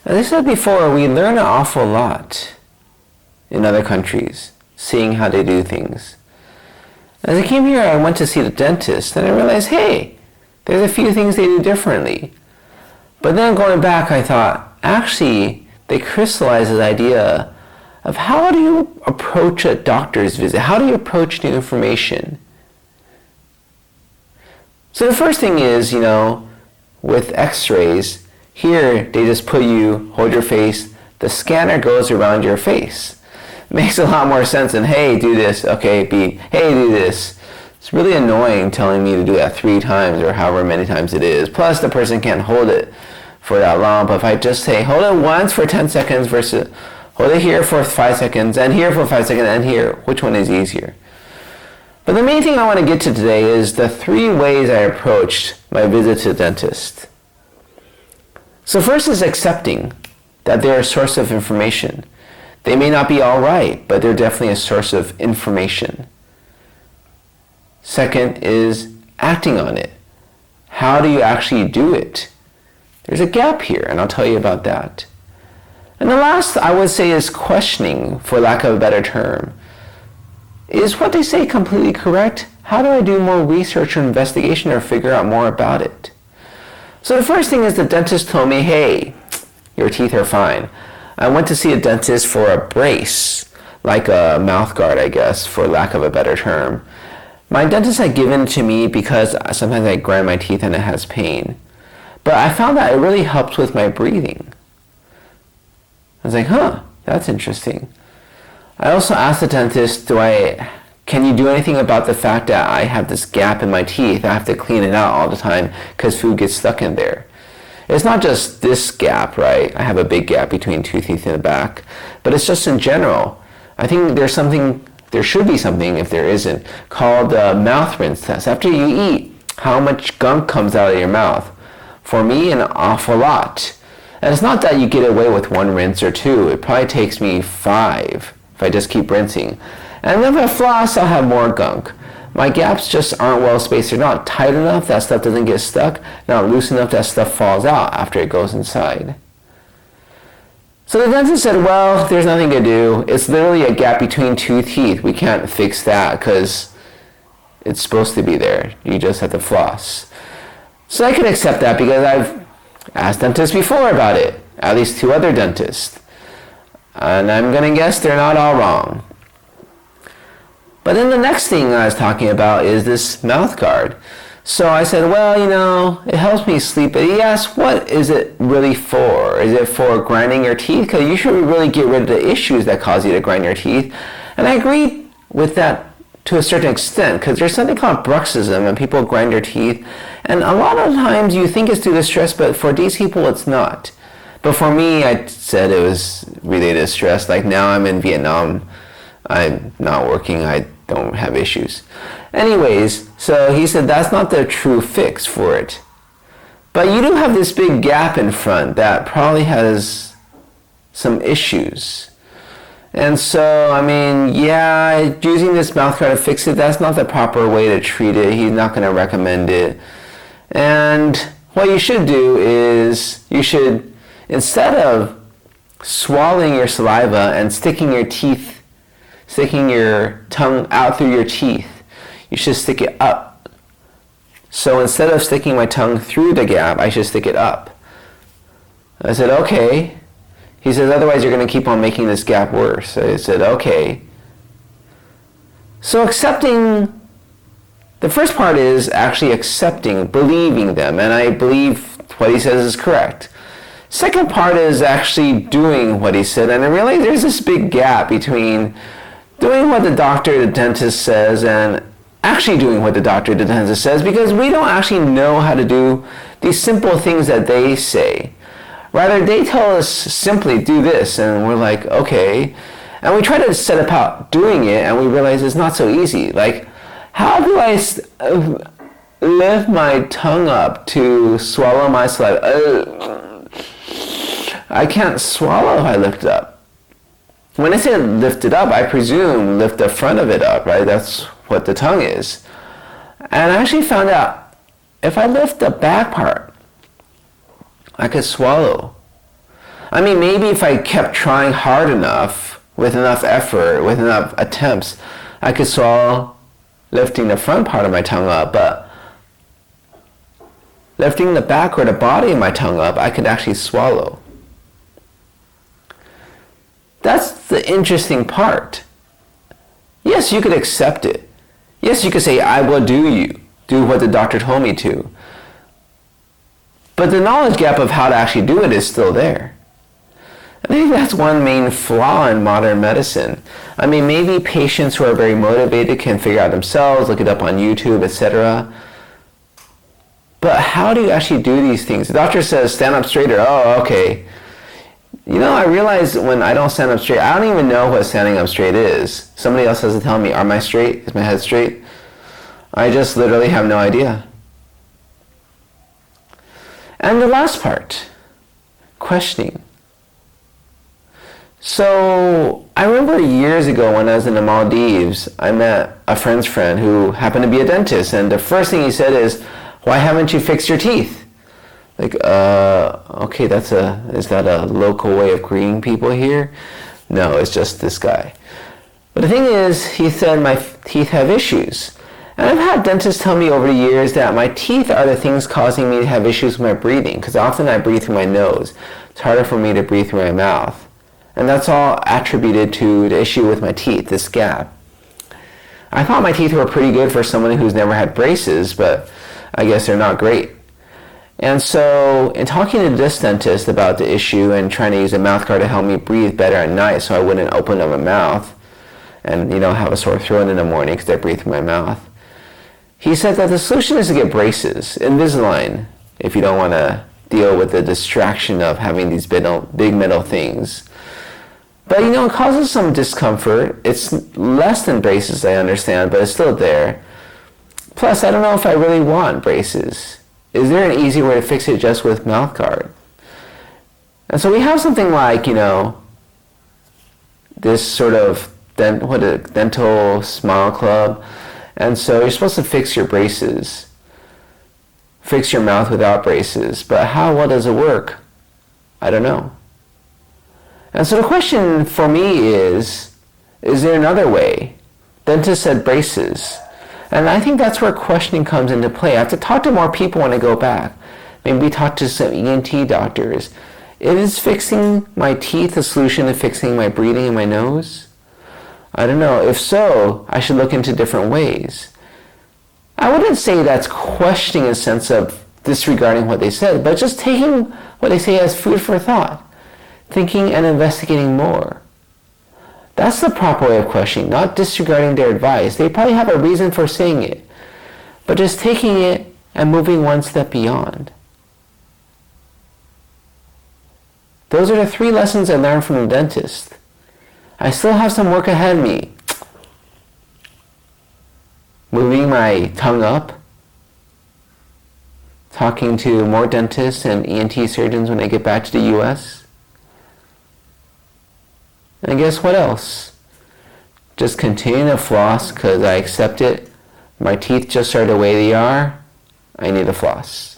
As I said before, we learn an awful lot in other countries, seeing how they do things. As I came here, I went to see the dentist, and I realized, hey, there's a few things they do differently. But then going back, I thought, actually, they crystallized this idea of how do you approach a doctor's visit? How do you approach new information? So the first thing is, with x-rays, here they just hold your face, the scanner goes around your face. It makes a lot more sense than, hey, do this, okay, beep, hey, do this. It's really annoying telling me to do that 3 times or however many times it is. Plus the person can't hold it for that long, but if I just say, hold it once for 10 seconds versus hold it here for 5 seconds, and here for 5 seconds, and here, which one is easier? But the main thing I want to get to today is the 3 ways I approached my visit to the dentist. So first is accepting that they're a source of information. They may not be all right, but they're definitely a source of information. Second is acting on it. How do you actually do it? There's a gap here, and I'll tell you about that. And the last, I would say, is questioning, for lack of a better term. Is what they say completely correct? How do I do more research or investigation or figure out more about it? So the first thing is the dentist told me, hey, your teeth are fine. I went to see a dentist for a brace, like a mouth guard, I guess, for lack of a better term. My dentist had given it to me because sometimes I grind my teeth and it has pain. But I found that it really helped with my breathing. I was like, that's interesting. I also asked the dentist, can you do anything about the fact that I have this gap in my teeth? I have to clean it out all the time because food gets stuck in there. It's not just this gap, right? I have a big gap between 2 teeth in the back, but it's just in general. I think there should be something, if there isn't, called the mouth rinse test. After you eat, how much gunk comes out of your mouth? For me, an awful lot. And it's not that you get away with 1 rinse or 2. It probably takes me 5 if I just keep rinsing. And then if I floss, I'll have more gunk. My gaps just aren't well spaced. They're not tight enough, that stuff doesn't get stuck. Not loose enough, that stuff falls out after it goes inside. So the dentist said, well, there's nothing to do. It's literally a gap between 2 teeth. We can't fix that because it's supposed to be there. You just have to floss. So I can accept that because I've asked dentists before about it. At least 2 other dentists. And I'm going to guess they're not all wrong. But then the next thing I was talking about is this mouth guard. So I said, well, it helps me sleep. But he asked, what is it really for? Is it for grinding your teeth? Because you should really get rid of the issues that cause you to grind your teeth. And I agreed with that to a certain extent, because there's something called bruxism, and people grind their teeth. And a lot of times you think it's due to stress, but for these people it's not. But for me, I said it was related to stress. Like now I'm in Vietnam. I'm not working. I don't have issues. Anyways, so he said that's not the true fix for it. But you do have this big gap in front that probably has some issues. And so, using this mouth guard to fix it, that's not the proper way to treat it. He's not going to recommend it. And what you should do is, instead of swallowing your saliva and sticking your tongue out through your teeth, you should stick it up. So instead of sticking my tongue through the gap, I should stick it up. I said, okay. He says, otherwise you're going to keep on making this gap worse. I said, okay. So accepting, the first part is actually accepting, believing them, and I believe what he says is correct. Second part is actually doing what he said, and I realize there's this big gap between doing what the doctor, the dentist says, and actually doing what the doctor, the dentist says, because we don't actually know how to do these simple things that they say. Rather, they tell us simply do this, and we're like, okay. And we try to set about doing it, and we realize it's not so easy. Like, how do I lift my tongue up to swallow my saliva? I can't swallow if I lift it up. When I say lift it up, I presume lift the front of it up, right? That's what the tongue is. And I actually found out if I lift the back part, I could swallow. I mean, maybe if I kept trying hard enough, with enough effort, with enough attempts, I could swallow lifting the front part of my tongue up, but lifting the back or the body of my tongue up, I could actually swallow. That's the interesting part. Yes, you could accept it. Yes, you could say, I will do what the doctor told me to. But the knowledge gap of how to actually do it is still there. I think that's one main flaw in modern medicine. I mean, maybe patients who are very motivated can figure out themselves, look it up on YouTube, etc. But how do you actually do these things? The doctor says, stand up straighter. Oh, okay. You know, I realize when I don't stand up straight, I don't even know what standing up straight is. Somebody else has to tell me, am I straight? Is my head straight? I just literally have no idea. And the last part, questioning. So I remember years ago when I was in the Maldives, I met a friend's friend who happened to be a dentist, and the first thing he said is, why haven't you fixed your teeth? Like, okay, is that a local way of greeting people here? No, it's just this guy. But the thing is, he said my teeth have issues. And I've had dentists tell me over the years that my teeth are the things causing me to have issues with my breathing, because often I breathe through my nose. It's harder for me to breathe through my mouth. And that's all attributed to the issue with my teeth, this gap. I thought my teeth were pretty good for someone who's never had braces, but I guess they're not great. And so in talking to this dentist about the issue and trying to use a mouth guard to help me breathe better at night so I wouldn't open up my mouth and, have a sore throat in the morning because I breathe through my mouth, he said that the solution is to get braces, Invisalign, if you don't want to deal with the distraction of having these big metal things. But it causes some discomfort. It's less than braces, I understand, but it's still there. Plus, I don't know if I really want braces. Is there an easy way to fix it just with mouth guard? And so we have something like, this sort of dental smile club. And so you're supposed to fix your braces. Fix your mouth without braces. But how well does it work? I don't know. And so the question for me is there another way? Dentist said braces. And I think that's where questioning comes into play. I have to talk to more people when I go back. Maybe talk to some ENT doctors. Is fixing my teeth a solution to fixing my breathing in my nose? I don't know. If so, I should look into different ways. I wouldn't say that's questioning in a sense of disregarding what they said, but just taking what they say as food for thought. Thinking and investigating more. That's the proper way of questioning, not disregarding their advice. They probably have a reason for saying it, but just taking it and moving one step beyond. Those are the 3 lessons I learned from the dentist. I still have some work ahead of me. Moving my tongue up, talking to more dentists and ENT surgeons when I get back to the US. And guess what else? Just continue to floss because I accept it. My teeth just are the way they are. I need to floss.